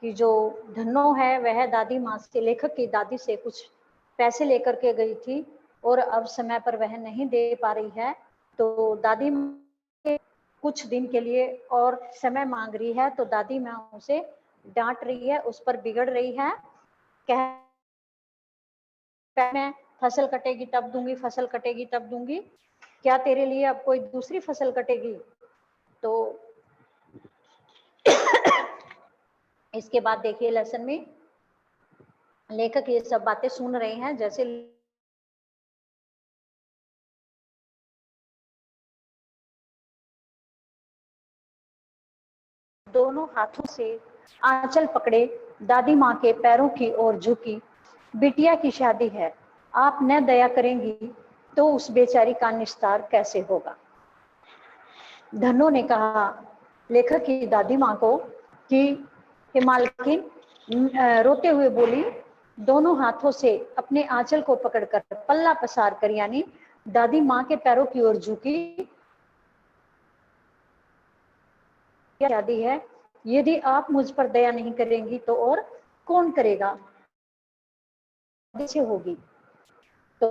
कि जो धन्नो है वह दादी माँ से, लेखक की दादी से कुछ पैसे लेकर के गई थी और अब समय पर वह नहीं दे पा रही है, तो दादी कुछ दिन के लिए और समय मांग रही है। तो दादी माँ उसे डांट रही है, उस पर बिगड़ रही है, मैं फसल कटेगी तब दूंगी, फसल कटेगी तब दूंगी, क्या तेरे लिए अब कोई दूसरी फसल कटेगी? तो इसके बाद देखिए लेसन में लेखक ये सब बातें सुन रहे हैं, जैसे दोनों हाथों से आंचल पकड़े दादी माँ के पैरों की ओर झुकी। बिटिया की शादी है, आप न दया करेंगी तो उस बेचारी का निस्तार कैसे होगा? धन्नो ने कहा लेखक की दादी माँ को कि मालकिन रोते हुए बोली, दोनों हाथों से अपने आंचल को पकड़कर पल्ला पसार कर, यानी दादी माँ के पैरों की ओर झुकी। शादी है, यदि आप मुझ पर दया नहीं करेंगी तो और कौन करेगा? होगी। तो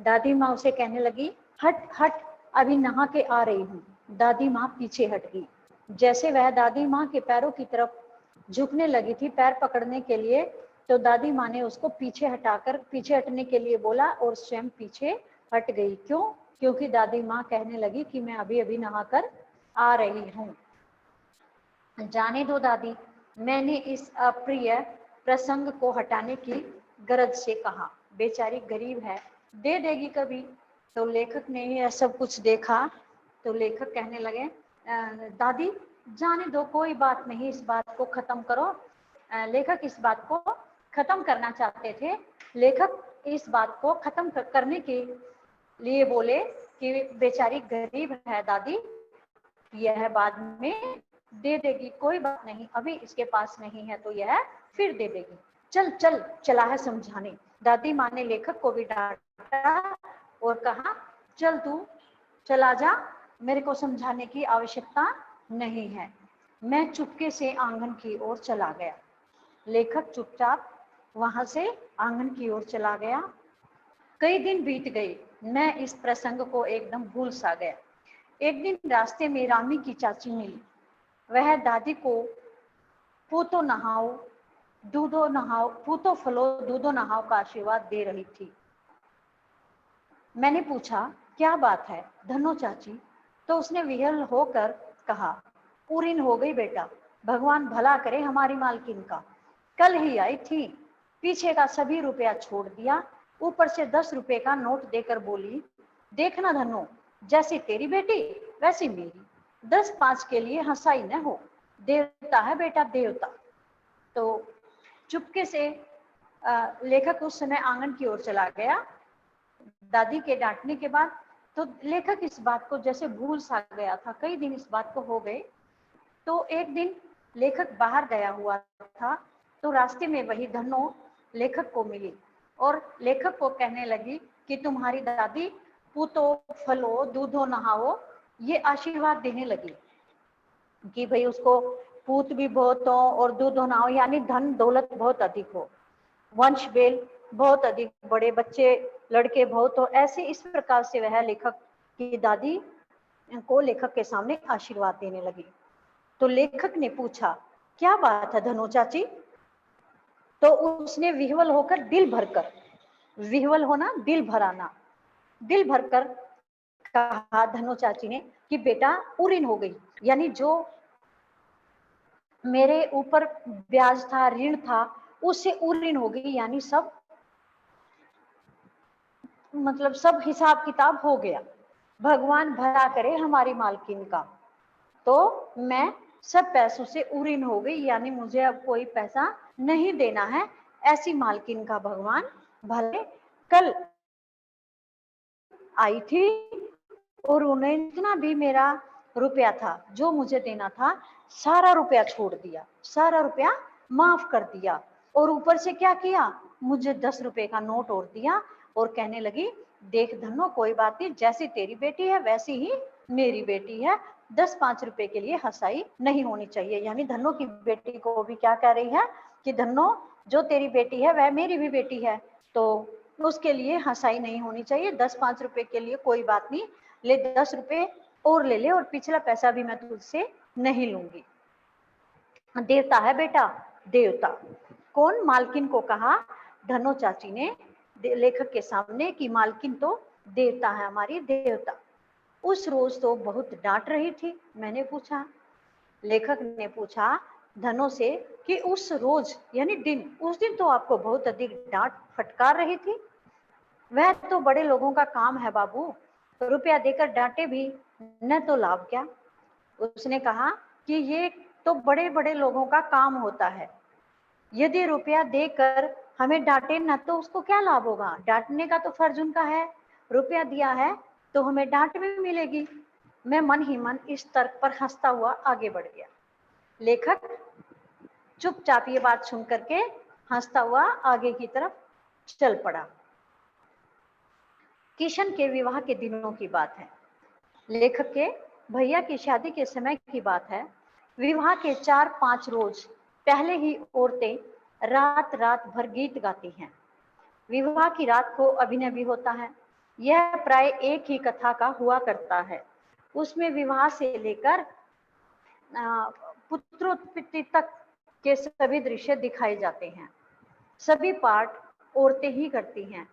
दादी माँ उसे कहने लगी, हट हट, अभी नहा के आ रही हूँ। दादी माँ पीछे हट गई। जैसे वह दादी माँ के पैरों की तरफ झुकने लगी थी पैर पकड़ने के लिए, तो दादी माँ ने उसको पीछे हटने के लिए बोला और स्वयं पीछे हट गई। क्यों? क्योंकि दादी माँ कहने लगी कि मैं अभी अभी नहाकर आ रही हूँ। जाने दो दादी, मैंने इस अप्रिय प्रसंग को हटाने की गरज से कहा, बेचारी गरीब है, दे देगी कभी। तो लेखक ने यह सब कुछ देखा, तो लेखक कहने लगे, दादी जाने दो, कोई बात नहीं, इस बात को खत्म करो। लेखक इस बात को खत्म करना चाहते थे। लेखक इस बात को खत्म करने के लिए बोले कि बेचारी गरीब है दादी, यह बाद में दे देगी, कोई बात नहीं, अभी इसके पास नहीं है तो यह फिर दे देगी, चल चल, चला है समझाने। दादी माँ ने लेखक को भी डांटा और कहा, चल तू चला जा, मेरे को समझाने की आवश्यकता नहीं है। मैं चुपके से आंगन की ओर चला गया। लेखक चुपचाप वहां से आंगन की ओर चला गया। कई दिन बीत गए, मैं इस प्रसंग को एकदम भूल सा गया। एक दिन रास्ते में रामी की चाची मिली। वह दादी को पूतो नहाओ दूधो नहाओ, पूतो फलो दूधो नहाओ का आशीर्वाद दे रही थी। मैंने पूछा, क्या बात है धन्नो चाची? तो उसने विहल होकर कहा, पूरीन हो गई बेटा, भगवान भला करे हमारी मालकिन का। कल ही आई थी, पीछे का सभी रुपया छोड़ दिया, ऊपर से 10 रुपए का नोट देकर बोली, देखना धन्नो, जैसी तेरी बेटी वैसी मेरी, 10-5 के लिए हंसाई न हो, देवता है बेटा देवता। तो चुपके से लेखक उस समय आंगन की ओर चला गया दादी के डांटने के बाद। तो लेखक इस बात को जैसे भूल सा गया था, कई दिन इस बात को हो गए। तो एक दिन लेखक बाहर गया हुआ था, तो रास्ते में वही धन्नो लेखक को मिली और लेखक को कहने लगी कि तुम्हारी दादी पूतो फलो दूधो नहाओ, ये आशीर्वाद देने लगी कि भाई उसको पूत भी बहुत हो और दूधो नहाओ, यानी धन दौलत बहुत अधिक हो, वंश बेल बहुत अधिक, बड़े बच्चे लड़के बहुत हो, ऐसे इस प्रकार से वह लेखक की दादी को लेखक के सामने आशीर्वाद देने लगी। तो लेखक ने पूछा, क्या बात है धनो चाची? तो उसने विह्वल होकर, दिल भरकर, विह्वल होना दिल भराना, दिल भरकर कहा धनो चाची ने कि बेटा पूरीन हो गई, यानी जो मेरे ऊपर ब्याज था, ऋण था, उससे उऋण हो गई, यानी सब मतलब सब हिसाब किताब हो गया, भगवान भला करे हमारी मालकिन का। तो मैं सब पैसों से उऋण हो गई, यानी मुझे अब कोई पैसा नहीं देना है, ऐसी मालकिन का भगवान भले। कल आई थी और उन्हें इतना भी मेरा रुपया था जो मुझे देना था, सारा रुपया छोड़ दिया, सारा रुपया माफ कर दिया, और ऊपर से क्या किया, मुझे 10 रुपए का नोट और दिया और कहने लगी, देख धन्नो कोई बात नहीं, जैसी तेरी बेटी है वैसी ही मेरी बेटी है, 10-5 रुपए के लिए हंसाई नहीं होनी चाहिए। यानी धन्नो की बेटी को भी क्या कह रही है कि धन्नो, जो तेरी बेटी है वह मेरी भी बेटी है, तो उसके लिए हंसाई नहीं होनी चाहिए। 10-5 रुपए के लिए कोई बात नहीं, ले 10 रुपए और ले ले, और पिछला पैसा भी मैं तुझसे नहीं लूंगी। देवता है बेटा, देवता। कौन? मालकिन को कहा धनो चाची ने लेखक के सामने कि मालकिन तो देवता है, हमारी देवता। उस रोज तो बहुत डांट रही थी। मैंने पूछा, लेखक ने पूछा धनो से कि उस रोज यानी दिन, उस दिन तो आपको बहुत अधिक डांट फटकार रही थी। वह तो बड़े लोगों का काम है बाबू, रुपया देकर डांटे भी न तो लाभ क्या। उसने कहा कि ये तो बड़े बड़े लोगों का काम होता है, यदि रुपया देकर हमें डांटे ना तो उसको क्या लाभ होगा। डांटने का तो फर्ज उनका है, रुपया दिया है तो हमें डांट भी मिलेगी। मैं मन ही मन इस तर्क पर हंसता हुआ आगे बढ़ गया। लेखक चुपचाप ये बात सुन करके हंसता हुआ आगे की तरफ चल पड़ा। किशन के विवाह के दिनों की बात है। लेखक के भैया की शादी के समय की बात है। विवाह के 4-5 रोज पहले ही औरतें रात रात भर गीत गाती हैं। विवाह की रात को अभिनय भी होता है। यह प्राय एक ही कथा का हुआ करता है। उसमें विवाह से लेकर पुत्रोत्पत्ति तक के सभी दृश्य दिखाए जाते हैं। सभी पाठ औरतें ही करती हैं।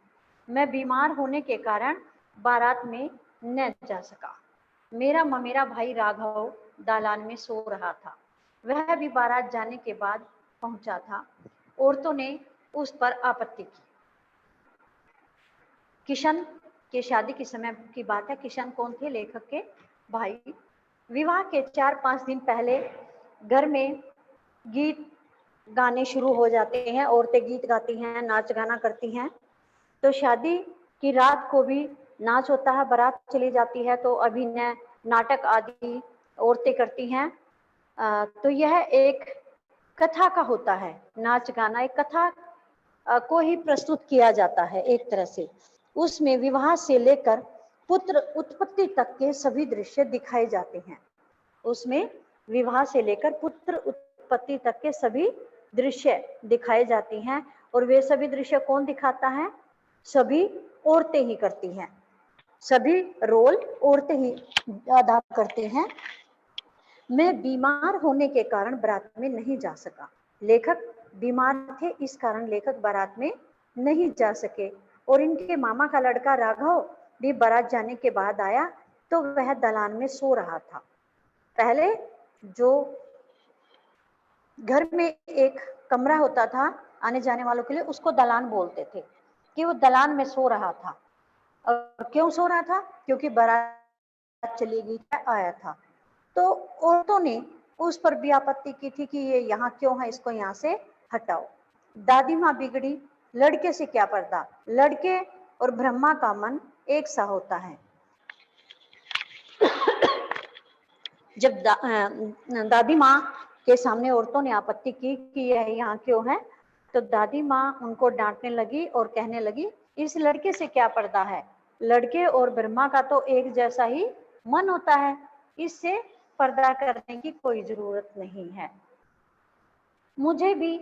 मैं बीमार होने के कारण बारात में न जा सका। मेरा ममेरा भाई राघव दालान में सो रहा था। वह भी बारात जाने के बाद पहुंचा था। औरतों ने उस पर आपत्ति की। किशन के शादी के समय की बात है। किशन कौन थे? लेखक के भाई। विवाह के 4-5 दिन पहले घर में गीत गाने शुरू हो जाते हैं। औरतें गीत गाती हैं, नाच गाना करती हैं। तो शादी की रात को भी नाच होता है, बारात चली जाती है तो अभिनय, नाटक आदि औरतें करती हैं। तो यह एक कथा का होता है। नाच गाना एक कथा को ही प्रस्तुत किया जाता है एक तरह से। उसमें विवाह से लेकर पुत्र उत्पत्ति तक के सभी दृश्य दिखाए जाते हैं। उसमें विवाह से लेकर पुत्र उत्पत्ति तक के सभी दृश्य दिखाए जाती हैं। और वे सभी दृश्य कौन दिखाता है? सभी औरतें ही करती हैं। सभी रोल औरतें ही अदा करते हैं। मैं बीमार होने के कारण बारात में नहीं जा सका। लेखक बीमार थे, इस कारण लेखक बारात में नहीं जा सके। और इनके मामा का लड़का राघव भी बारात जाने के बाद आया तो वह दलान में सो रहा था। पहले जो घर में एक कमरा होता था आने जाने वालों के लिए, उसको दलान बोलते थे, कि वो दलान में सो रहा था। और क्यों सो रहा था? क्योंकि बारात चली गई, आया था। तो औरतों ने उस पर भी आपत्ति की थी कि ये यहाँ क्यों है, इसको यहाँ से हटाओ। दादी माँ बिगड़ी, लड़के से क्या पर्दा। लड़के और ब्रह्मा का मन एक सा होता है। जब दादी माँ के सामने औरतों ने आपत्ति की कि यह यहाँ क्यों है, तो दादी माँ उनको डांटने लगी और कहने लगी, इस लड़के से क्या पर्दा है। लड़के और ब्रह्मा का तो एक जैसा ही मन होता है, इससे पर्दा करने की कोई जरूरत नहीं है। मुझे भी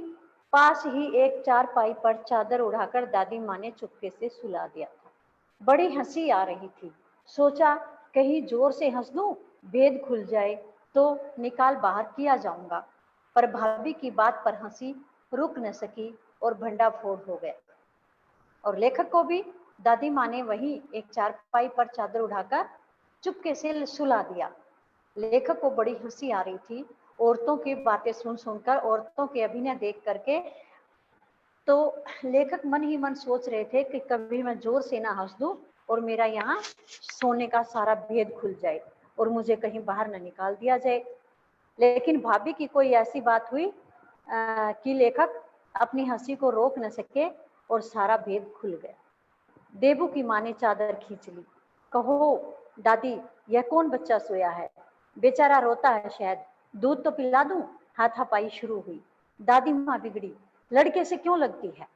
पास ही एक चारपाई पर चादर उड़ाकर दादी माँ ने चुपके से सुला दिया था। बड़ी हंसी आ रही थी। सोचा कहीं जोर से हंस दूं, भेद खुल जाए तो निकाल बाहर किया जाऊंगा। पर भाभी की बात पर हंसी रुक न सकी और भंडाफोड़ हो गया। और लेखक को भी दादी माँ ने वही एक चारपाई पर चादर उड़ाकर चुपके से सुला दिया। लेखक को बड़ी हंसी आ रही थी औरतों की बातें सुन सुनकर, औरतों के अभिनय देख करके। तो लेखक मन ही मन सोच रहे थे कि कभी मैं जोर से ना हंस दूं और मेरा यहाँ सोने का सारा भेद खुल जाए और मुझे कहीं बाहर न निकाल दिया जाए। लेकिन भाभी की कोई ऐसी बात हुई कि लेखक अपनी हंसी को रोक न सके और सारा भेद खुल गया। देबू की माँ ने चादर खींच ली। कहो दादी, यह कौन बच्चा सोया है? बेचारा रोता है शायद, दूध तो पिला दूं। हाथापाई शुरू हुई। दादी माँ बिगड़ी, लड़के से क्यों लगती है।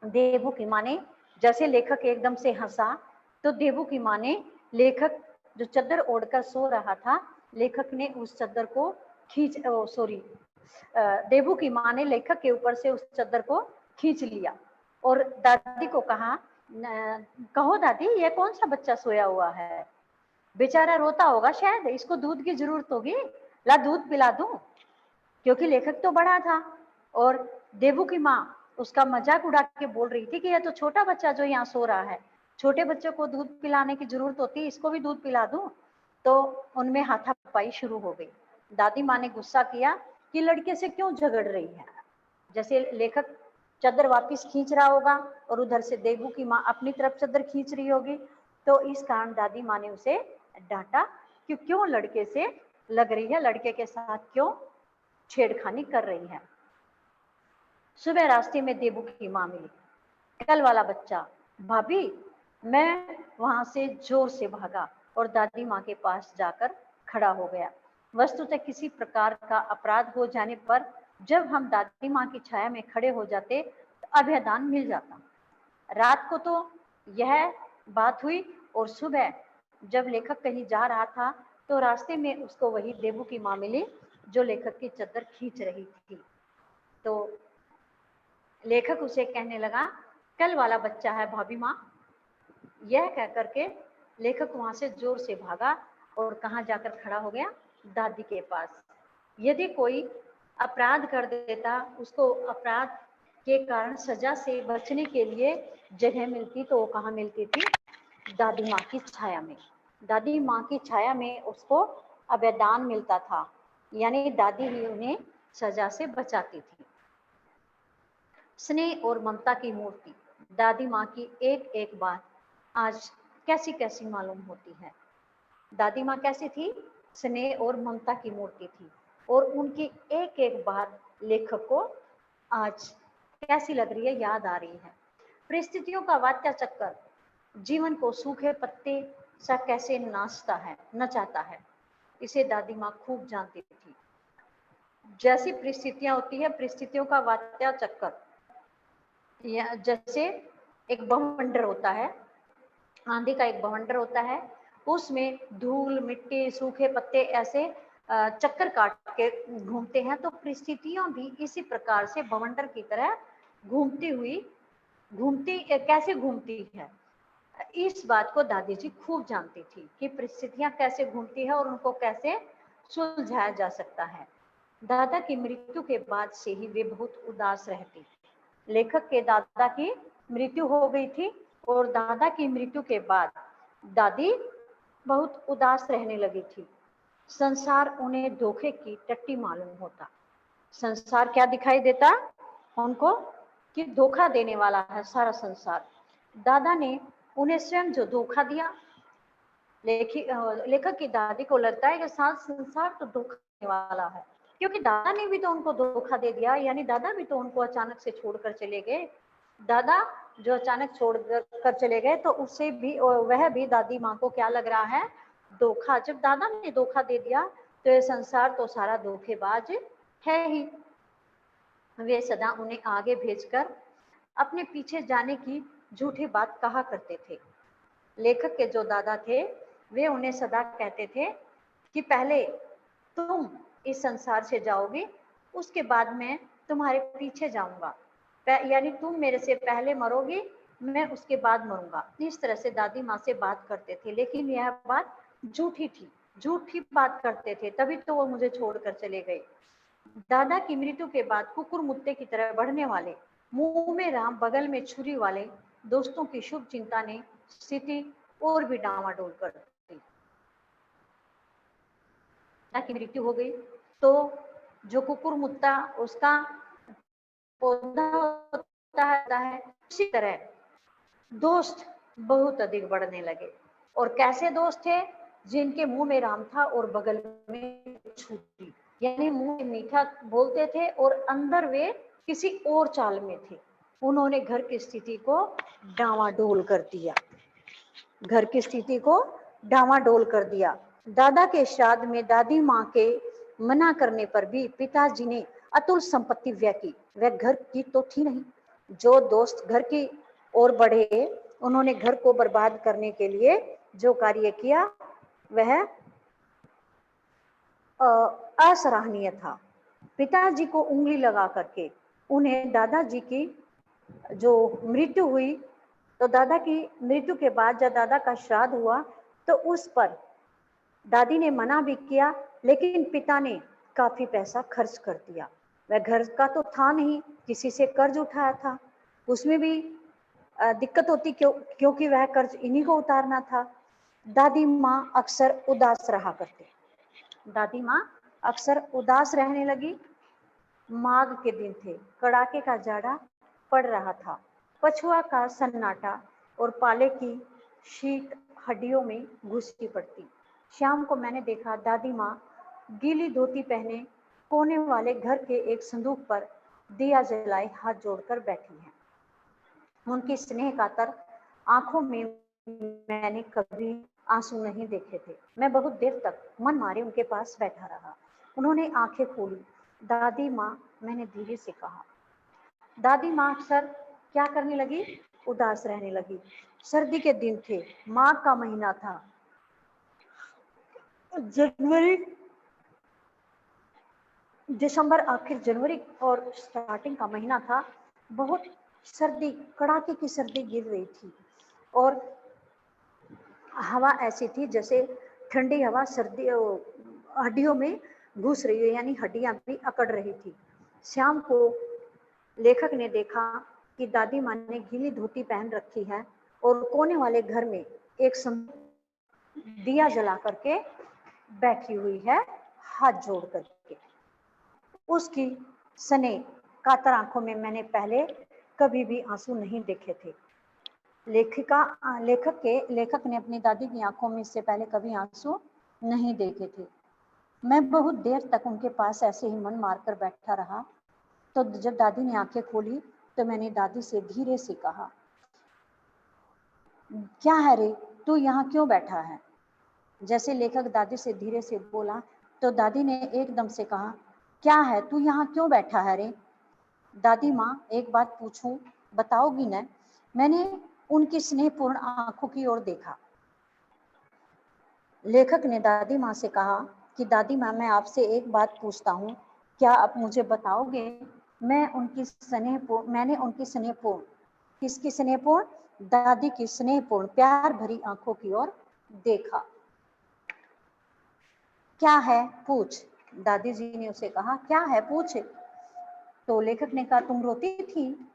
देबू की माँ ने, जैसे लेखक एकदम से हंसा तो देबू की माँ ने लेखक जो चादर ओढ़कर सो रहा था, लेखक ने उस चादर को देवू की माँ ने लेखक के ऊपर से उस चादर को खींच लिया और दादी को कहा, कहो दादी, ये कौन सा बच्चा सोया हुआ है, बेचारा रोता होगा, शायद इसको दूध की जरूरत होगी, ला दूध पिला दूं। क्योंकि लेखक तो बड़ा था और देवू की माँ उसका मजाक उड़ा के बोल रही थी कि यह तो छोटा बच्चा जो यहाँ सो रहा है, छोटे बच्चे को दूध पिलाने की जरूरत होती है, इसको भी दूध पिला दूं। तो उनमें हाथापाई शुरू हो गई। दादी माँ ने गुस्सा किया कि लड़के से क्यों झगड़ रही है। जैसे लेखक चादर वापिस खींच रहा होगा और उधर से देवू की माँ अपनी तरफ चादर खींच रही होगी, तो इस कारण दादी माँ ने उसे डांटा कि क्यों लड़के से लग रही है, लड़के के साथ क्यों छेड़खानी कर रही है। सुबह रास्ते में देवू की माँ मिली। कल वाला बच्चा, भाभी। मैं वहां से जोर से भागा और दादी माँ के पास जाकर खड़ा हो गया। वस्तुतः किसी प्रकार का अपराध हो जाने पर जब हम दादी माँ की छाया में खड़े हो जाते तो अभयदान मिल जाता। रात को तो यह बात हुई और सुबह जब लेखक कहीं जा रहा था तो रास्ते में उसको वही देवू की माँ मिली जो लेखक की चादर खींच रही थी। तो लेखक उसे कहने लगा, कल वाला बच्चा है भाभी माँ। यह कह करके लेखक वहां से जोर से भागा और कहाँ जाकर खड़ा हो गया, दादी के पास। यदि कोई अपराध कर देता, उसको अपराध के कारण सजा से बचने के लिए जगह मिलती तो वो कहाँ मिलती थी, दादी माँ की छाया में। दादी माँ की छाया में उसको अभयदान मिलता था, यानी दादी ही उन्हें सजा से बचाती थी। स्नेह और ममता की मूर्ति। दादी माँ की एक एक बात आज कैसी कैसी मालूम होती है। दादी माँ कैसी थी, स्नेह और ममता की मूर्ति थी और उनकी एक एक बात लेखक को आज कैसी लग रही है, याद आ रही है। परिस्थितियों का वात्या चक्कर जीवन को सूखे पत्ते सा कैसे नचाता है, इसे दादी माँ खूब जानती थी। जैसी परिस्थितियां होती है, परिस्थितियों का वात्या चक्कर, जैसे एक बवंडर होता है, आंधी का एक बवंडर होता है, उसमें धूल मिट्टी सूखे पत्ते ऐसे चक्कर काट के घूमते हैं, तो परिस्थितियां भी इसी प्रकार से बवंडर की तरह कैसे घूमती है। इस बात को दादी जी खूब जानती थी कि परिस्थितियां कैसे घूमती है और उनको कैसे सुलझाया जा सकता है। दादा की मृत्यु के बाद से ही वे बहुत उदास रहती। लेखक के दादा की मृत्यु हो गई थी और दादा की मृत्यु के बाद दादी बहुत उदास रहने लगी थी। संसार उन्हें धोखे की टट्टी मालूम होता। संसार क्या दिखाई देता उनको कि धोखा देने वाला है सारा संसार। दादा ने उन्हें स्वयं जो धोखा दिया, लेखक की दादी को लगता है कि सारा संसार तो धोखा देने वाला है, क्योंकि दादा ने भी तो उनको धोखा दे दिया, यानी दादा भी तो उनको अचानक से छोड़कर चले गए। दादा जो अचानक छोड़कर चले गए तो उससे भी वह भी दादी माँ को क्या लग रहा है, धोखा। जब दादा ने धोखा दे दिया तो ये संसार तो सारा धोखेबाज है ही। वे सदा उन्हें आगे भेजकर अपने पीछे जाने की झूठी बात कहा करते थे। लेखक के जो दादा थे वे उन्हें सदा कहते थे कि पहले तुम इस संसार से जाओगे, उसके बाद मैं तुम्हारे पीछे जाऊंगा, यानी तुम मेरे से पहले मरोगे, मैं उसके बाद मरूंगा। इस तरह से दादी माँ से बात करते थे, लेकिन यह बात झूठी थी, झूठी बात करते थे, तभी तो वो मुझे छोड़कर चले गए। दादा की मृत्यु के बाद कुकुर मुत्ते की तरह बढ़ने वाले, मुंह में राम बगल में छुरी वाले दोस्तों की शुभ चिंता ने स्थिति और भी डामाडोल कर दी। दादा की मृत्यु हो गई तो जो कुकुर मुत्ता उसका पौधा होता है, उसी तरह दोस्त बहुत अधिक बढ़ने लगे। और कैसे दोस्त थे, जिनके मुंह में राम था और बगल में छुरी, यानी मुंह में मीठा बोलते थे और अंदर वे किसी और चाल में थे। उन्होंने घर की स्थिति को डावाडोल कर दिया, घर की स्थिति को डावाडोल कर दिया। दादा के श्राद्ध में दादी माँ के मना करने पर भी पिताजी ने अतुल संपत्ति व्यय की। वह घर की तो थी नहीं। जो दोस्त घर की ओर बढ़े, उन्होंने घर को बर्बाद करने के लिए जो कार्य किया वह असराहनीय था। पिताजी को उंगली लगा करके उन्हें दादाजी की जो मृत्यु हुई, तो दादा की मृत्यु के बाद जब दादा का श्राद्ध हुआ तो उस पर दादी ने मना भी किया, लेकिन पिता ने काफी पैसा खर्च कर दिया। वह घर का तो था नहीं, किसी से कर्ज उठाया था, उसमें भी दिक्कत होती क्योंकि वह कर्ज इन्हीं को उतारना था। दादी माँ अक्सर उदास रहा करते। दादी माँ अक्सर उदास रहने लगी। माघ के दिन थे, कड़ाके का जाड़ा पड़ रहा था, पछुआ का सन्नाटा और पाले की शीत हड्डियों में घुसी पड़ती। शाम को मैंने देखा दादी माँ गीली धोती पहने कोने वाले घर के एक संदूक पर दिया जलाए हाथ जोड़कर बैठी हैं। उनकी स्नेह कातर आंखों में मैंने कभी आंसू नहीं देखे थे। मैं बहुत देर तक मन मारे उनके पास बैठा रहा। उन्होंने आंखें खोली। दादी माँ, मैंने धीरे से कहा। दादी माँ अक्सर क्या करने लगी? उदास रहने लगी। सर्दी के दिन थे, माघ का महीना था, जनवरी दिसंबर आखिर जनवरी और स्टार्टिंग का महीना था। बहुत सर्दी, कड़ाके की सर्दी गिर रही थी और हवा ऐसी थी जैसे ठंडी हवा सर्दी हड्डियों में घुस रही है, यानी हड्डियां भी अकड़ रही थी। शाम को लेखक ने देखा कि दादी माँ ने गीली धोती पहन रखी है और कोने वाले घर में एक दिया जला करके बैठी हुई है, हाथ जोड़ करके। उसकी सने कातर आंखों में मैंने पहले कभी भी आंसू नहीं देखे थे। लेखक ने अपनी दादी की आंखों में इससे पहले कभी आंसू नहीं देखे थे। मैं बहुत देर तक उनके पास ऐसे ही मन मारकर बैठा रहा। तो जब दादी ने आंखें खोली तो मैंने दादी से धीरे से कहा, क्या है रे, तू यहाँ क्यों बैठा है? जैसे लेखक दादी से धीरे से बोला तो दादी ने एकदम से कहा, क्या है, तू यहाँ क्यों बैठा है रे? दादी माँ, एक बात पूछूं, बताओगी न? मैंने उनकी स्नेहपूर्ण आंखों की ओर देखा। लेखक ने दादी माँ से कहा कि दादी माँ, मैं आपसे एक बात पूछता हूँ, क्या आप मुझे बताओगे? मैंने उनकी स्नेहपूर्ण, किसकी स्नेहपूर्ण? दादी की स्नेहपूर्ण प्यार भरी आंखों की ओर देखा। क्या है, पूछ। दादी जी ने उसे कहा, क्या है, पूछ। तो लेखक ने कहा, तुम रोती थी?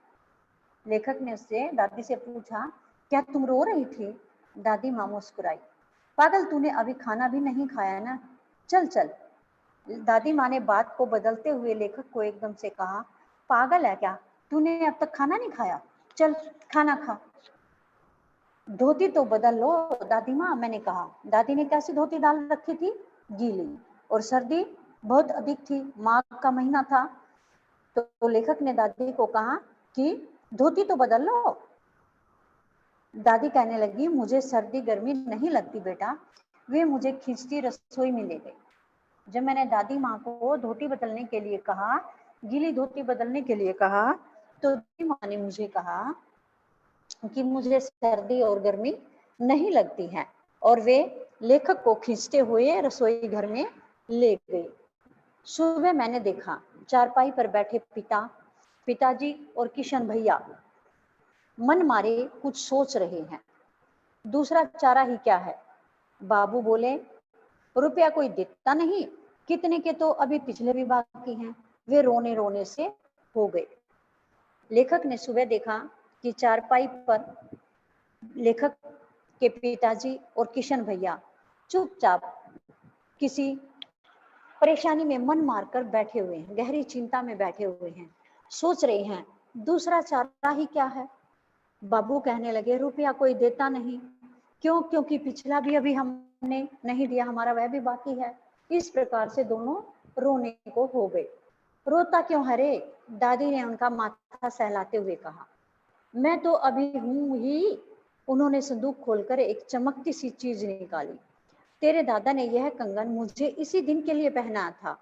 लेखक ने उससे दादी से पूछा, क्या तुम रो रही थी? दादी माँ मुस्कुराई, पागल, तूने अभी खाना भी नहीं खाया ना, चल चल। दादी माँ ने बात को बदलते हुए लेखक को एकदम से कहा, पागल है क्या, तूने अब तक खाना नहीं खाया, चल खाना खा। धोती तो बदल लो दादी माँ, मैंने कहा। दादी ने कैसी धोती डाल रखी थी? गीली, और सर्दी बहुत अधिक थी, माघ का महीना था। तो लेखक ने दादी को कहा कि धोती तो बदल लो। दादी कहने लगी, मुझे सर्दी गर्मी नहीं लगती बेटा। वे मुझे खींचती रसोई में ले गए। जब मैंने दादी माँ को धोती बदलने के लिए कहा, गीली धोती बदलने के लिए कहा, तो दादी माँ ने मुझे कहा कि मुझे सर्दी और गर्मी नहीं लगती है, और वे लेखक को खींचते हुए रसोई घर में ले गई। सुबह मैंने देखा चारपाई पर बैठे पिताजी और किशन भैया मन मारे कुछ सोच रहे हैं। दूसरा चारा ही क्या है? बाबू बोले, रुपया कोई देता नहीं, कितने के तो अभी पिछले भी बाकी हैं। वे रोने रोने से हो गए। लेखक ने सुबह देखा कि चारपाई पर लेखक के पिताजी और किशन भैया चुपचाप किसी परेशानी में मन मारकर बैठे हुए हैं, गहरी चिंता में बैठे हुए हैं, सोच रहे हैं दूसरा चारा ही क्या है। बाबू कहने लगे, रुपया कोई देता नहीं, क्यों? क्योंकि पिछला भी अभी हमने नहीं दिया, हमारा वह भी बाकी है। इस प्रकार से दोनों रोने को हो गए। रोता क्यों है रे? दादी ने उनका माथा सहलाते हुए कहा, मैं तो अभी हूं ही। उन्होंने संदूक खोलकर एक चमकती सी चीज निकाली। तेरे दादा ने यह कंगन मुझे इसी दिन के लिए पहना था।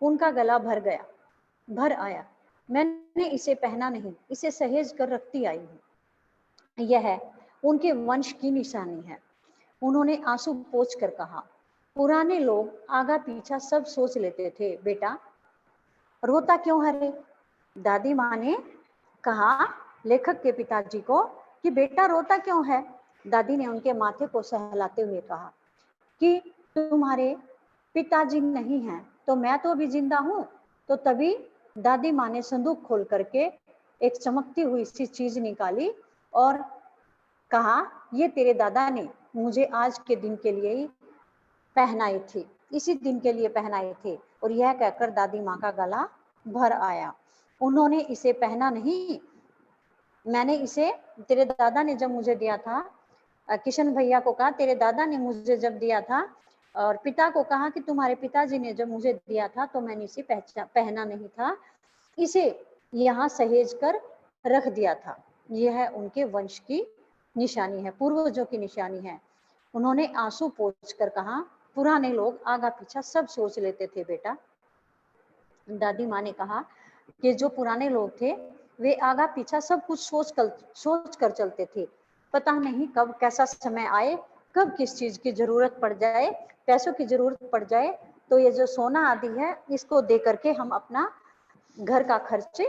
उनका गला भर आया। मैंने इसे पहना नहीं, इसे सहेज कर रखती आई हूँ। यह उनके वंश की निशानी है। उन्होंने आंसू पोंछ कर कहा, पुराने लोग आगा पीछा सब सोच लेते थे, बेटा रोता क्यों है रे? दादी माँ ने कहा लेखक के पिताजी को कि बेटा रोता क्यों है? दादी ने उनके माथे को सहलाते हुए कहा कि तुम्हारे पिताजी नहीं हैं तो मैं तो अभी जिंदा हूँ। तो तभी दादी माँ ने संदूक खोल करके एक चमकती हुई सी चीज निकाली और कहा ये तेरे दादा ने मुझे आज के दिन के लिए ही पहनाई थी, इसी दिन के लिए पहनाए थे। और यह कहकर दादी माँ का गला भर आया। उन्होंने इसे पहना नहीं, मैंने इसे तेरे दादा ने जब मुझे दिया था, किशन भैया को कहा तेरे दादा ने मुझे जब दिया था, और पिता को कहा कि तुम्हारे पिताजी ने जब मुझे दिया था तो मैंने इसे पहना नहीं था, इसे यहाँ सहेज कर रख दिया था। यह उनके वंश की निशानी है, पूर्वजों की निशानी है। उन्होंने आंसू पोंछ कर कहा पुराने लोग आगा पीछा सब सोच लेते थे बेटा। दादी माँ ने कहा कि जो पुराने लोग थे वे आगा पीछा सब कुछ सोच कर चलते थे। पता नहीं कब कैसा समय आए, कब किस चीज की जरूरत पड़ जाए, पैसों की जरूरत पड़ जाए तो ये जो सोना आदि है इसको दे करके हम अपना घर का खर्च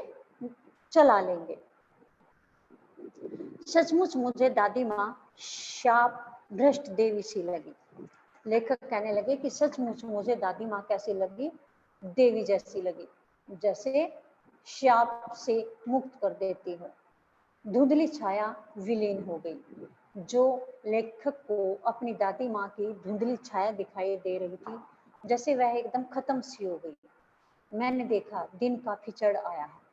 चला लेंगे। सचमुच मुझे दादी माँ शाप भ्रष्ट देवी सी लगी। लेखक कहने लगे कि सचमुच मुझे दादी माँ कैसी लगी? देवी जैसी लगी, जैसे शाप से मुक्त कर देती हो। धुंधली छाया विलीन हो गई। जो लेखक को अपनी दादी माँ की धुंधली छाया दिखाई दे रही थी, जैसे वह एकदम खत्म सी हो गई। मैंने देखा दिन काफी चढ़ आया है।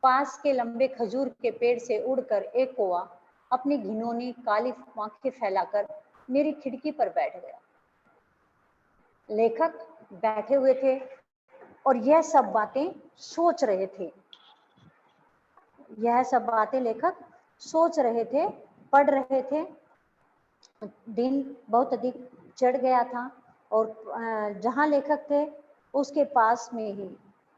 पास के लंबे खजूर के पेड़ से उड़कर एक कौवा अपनी घिनौनी काली आंखें फैलाकर मेरी खिड़की पर बैठ गया। लेखक बैठे हुए थे और यह सब बातें सोच रहे थे। यह सब बातें लेखक सोच रहे थे, पढ़ रहे थे। दिन बहुत अधिक चढ़ गया था और जहाँ लेखक थे उसके पास में ही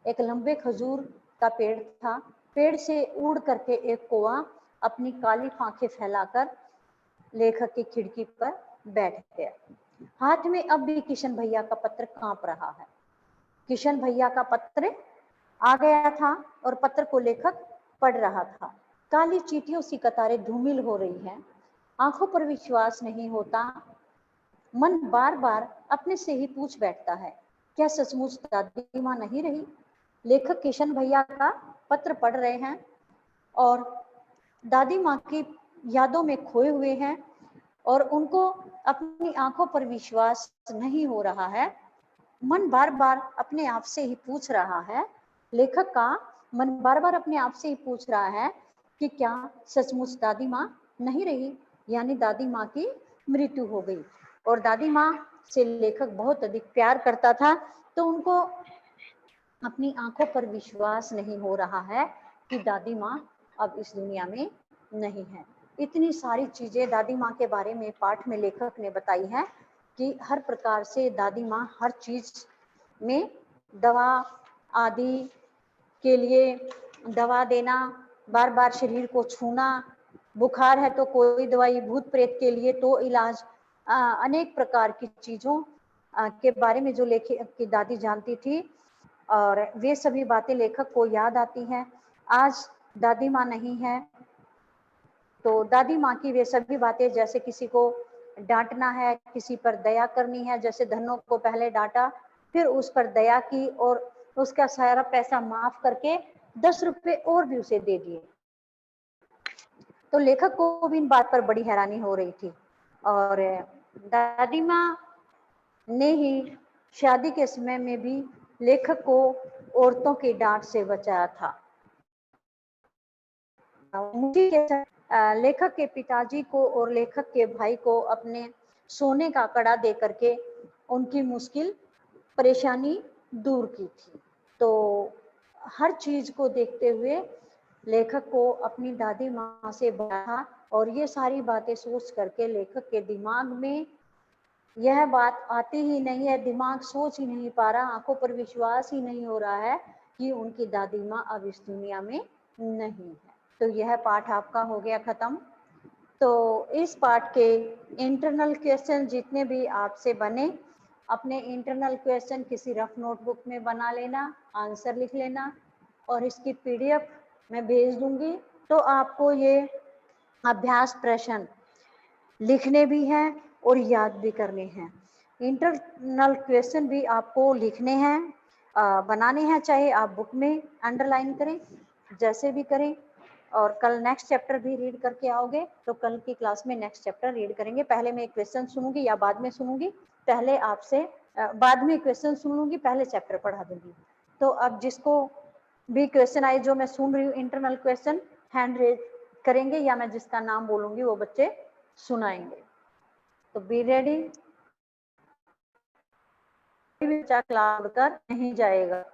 एक लंबे खजूर का पेड़ था। पेड़ से उड़ करके एक कौवा अपनी काली आंखें फैलाकर लेखक की खिड़की पर बैठ गया। हाथ में अब भी किशन भैया का पत्र कांप रहा है। किशन भैया का पत्र आ गया था और पत्र को लेखक पढ़ रहा था। काली चींटियों सी कतारें धूमिल हो रही हैं, आंखों पर विश्वास नहीं होता। मन बार बार अपने से ही पूछ बैठता है, क्या सचमुच दादी माँ नहीं रही? लेखक किशन भैया का पत्र पढ़ रहे हैं और दादी माँ की यादों में खोए हुए हैं और उनको अपनी आंखों पर विश्वास नहीं हो रहा है। मन बार बार अपने आप से ही पूछ रहा है, लेखक का मन बार बार अपने आप से ही पूछ रहा है कि क्या सचमुच दादी माँ नहीं रही, यानी दादी माँ की मृत्यु हो गई। और दादी माँ से लेखक बहुत अधिक प्यार करता था, तो उनको अपनी आंखों पर विश्वास नहीं हो रहा है कि दादी माँ अब इस दुनिया में नहीं है। इतनी सारी चीजें दादी माँ के बारे में पाठ में लेखक ने बताई है कि हर प्रकार से दादी माँ हर चीज में दवा आदि के लिए दवा देना, बार बार शरीर को छूना, बुखार है तो कोई दवाई, भूत प्रेत के लिए तो इलाज, अनेक प्रकार की चीजों के बारे में जो लेखक की दादी जानती थी और वे सभी बातें लेखक को याद आती हैं। आज दादी माँ नहीं है तो दादी माँ की वे सभी बातें, जैसे किसी को डांटना है, किसी पर दया करनी है, जैसे धनों को पहले डांटा फिर उस पर दया की और उसका सारा पैसा माफ करके 10 रुपए और भी उसे दे दिए। तो लेखक को भी इन बात पर बड़ी हैरानी हो रही थी और दादी माँ ने ही शादी के समय में भी लेखक को औरतों की डांट से बचाया था। लेखक के पिताजी को और लेखक के भाई को अपने सोने का कड़ा दे करके उनकी मुश्किल परेशानी दूर की थी। तो हर चीज को देखते हुए लेखक को अपनी दादी माँ से बड़ा और ये सारी बातें सोच करके लेखक के दिमाग में यह बात आती ही नहीं है, दिमाग सोच ही नहीं पा रहा, आंखों पर विश्वास ही नहीं हो रहा है कि उनकी दादी माँ अब इस दुनिया में नहीं है। तो यह पाठ आपका हो गया खत्म। तो इस पाठ के इंटरनल क्वेश्चन जितने भी आपसे बने अपने इंटरनल क्वेश्चन किसी रफ नोटबुक में बना लेना, आंसर लिख लेना और इसकी पीडीएफ मैं भेज दूंगी। तो आपको ये अभ्यास प्रश्न लिखने भी हैं और याद भी करने हैं। इंटरनल क्वेश्चन भी आपको लिखने हैं, बनाने हैं, चाहे आप बुक में अंडरलाइन करें, जैसे भी करें। और कल नेक्स्ट चैप्टर भी रीड करके आओगे तो कल की क्लास में नेक्स्ट चैप्टर रीड करेंगे। पहले मैं क्वेश्चन सुनूंगी या बाद में सुनूंगी, पहले आपसे बाद में क्वेश्चन सुनूंगी, पहले चैप्टर पढ़ा दूंगी। तो अब जिसको भी क्वेश्चन आए जो मैं सुन रही हूँ इंटरनल क्वेश्चन, हैंड रेज करेंगे या मैं जिसका नाम बोलूंगी वो बच्चे सुनाएंगे। तो बी रेडी। बच्चा क्लास कर नहीं जाएगा।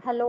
हेलो।